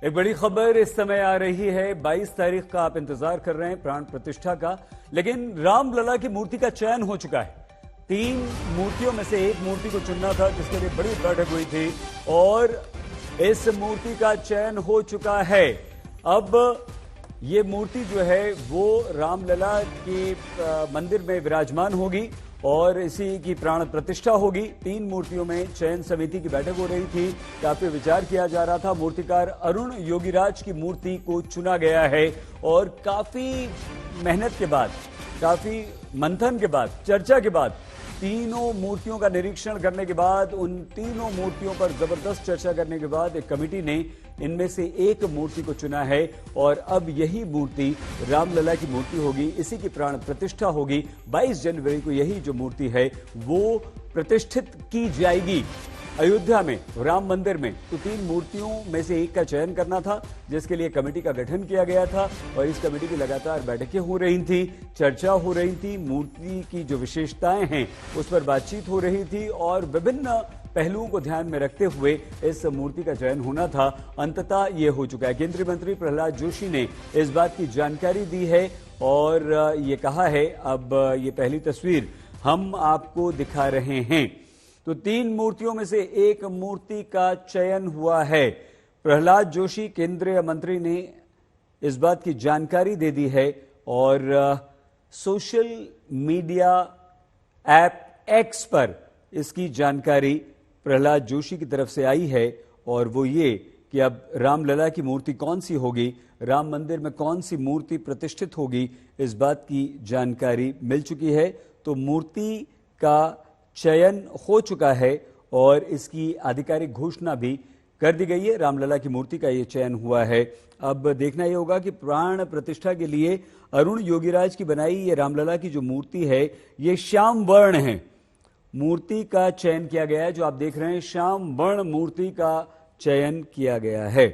एक बड़ी खबर इस समय आ रही है। 22 तारीख का आप इंतजार कर रहे हैं प्राण प्रतिष्ठा का, लेकिन रामलला की मूर्ति का चयन हो चुका है। 3 मूर्तियों में से एक मूर्ति को चुनना था, जिसके लिए बड़ी बैठक हुई थी और इस मूर्ति का चयन हो चुका है। अब ये मूर्ति जो है वो रामलला के मंदिर में विराजमान होगी और इसी की प्राण प्रतिष्ठा होगी। 3 मूर्तियों में चयन समिति की बैठक हो रही थी, काफी विचार किया जा रहा था। मूर्तिकार अरुण योगीराज की मूर्ति को चुना गया है और काफी मेहनत के बाद, काफी मंथन के बाद, चर्चा के बाद, तीनों मूर्तियों का निरीक्षण करने के बाद, उन तीनों मूर्तियों पर जबरदस्त चर्चा करने के बाद एक कमेटी ने इनमें से एक मूर्ति को चुना है और अब यही मूर्ति रामलला की मूर्ति होगी। इसी की प्राण प्रतिष्ठा होगी। 22 जनवरी को यही जो मूर्ति है वो प्रतिष्ठित की जाएगी अयोध्या में, राम मंदिर में। तो 3 मूर्तियों में से एक का चयन करना था, जिसके लिए कमेटी का गठन किया गया था और इस कमेटी की लगातार बैठकें हो रही थी, चर्चा हो रही थी, मूर्ति की जो विशेषताएं हैं उस पर बातचीत हो रही थी और विभिन्न पहलुओं को ध्यान में रखते हुए इस मूर्ति का चयन होना था। अंततः ये हो चुका है। केंद्रीय मंत्री प्रहलाद जोशी ने इस बात की जानकारी दी है और ये कहा है, अब ये पहली तस्वीर हम आपको दिखा रहे हैं। तो 3 मूर्तियों में से एक मूर्ति का चयन हुआ है। प्रहलाद जोशी केंद्रीय मंत्री ने इस बात की जानकारी दे दी है और सोशल मीडिया ऐप एक्स पर इसकी जानकारी प्रहलाद जोशी की तरफ से आई है और वो ये कि अब रामलला की मूर्ति कौन सी होगी, राम मंदिर में कौन सी मूर्ति प्रतिष्ठित होगी, इस बात की जानकारी मिल चुकी है। तो मूर्ति का चयन हो चुका है और इसकी आधिकारिक घोषणा भी कर दी गई है। रामलला की मूर्ति का ये चयन हुआ है। अब देखना यह होगा कि प्राण प्रतिष्ठा के लिए अरुण योगीराज की बनाई ये रामलला की जो मूर्ति है ये श्याम वर्ण है। मूर्ति का चयन किया गया है, जो आप देख रहे हैं श्याम वर्ण मूर्ति का चयन किया गया है।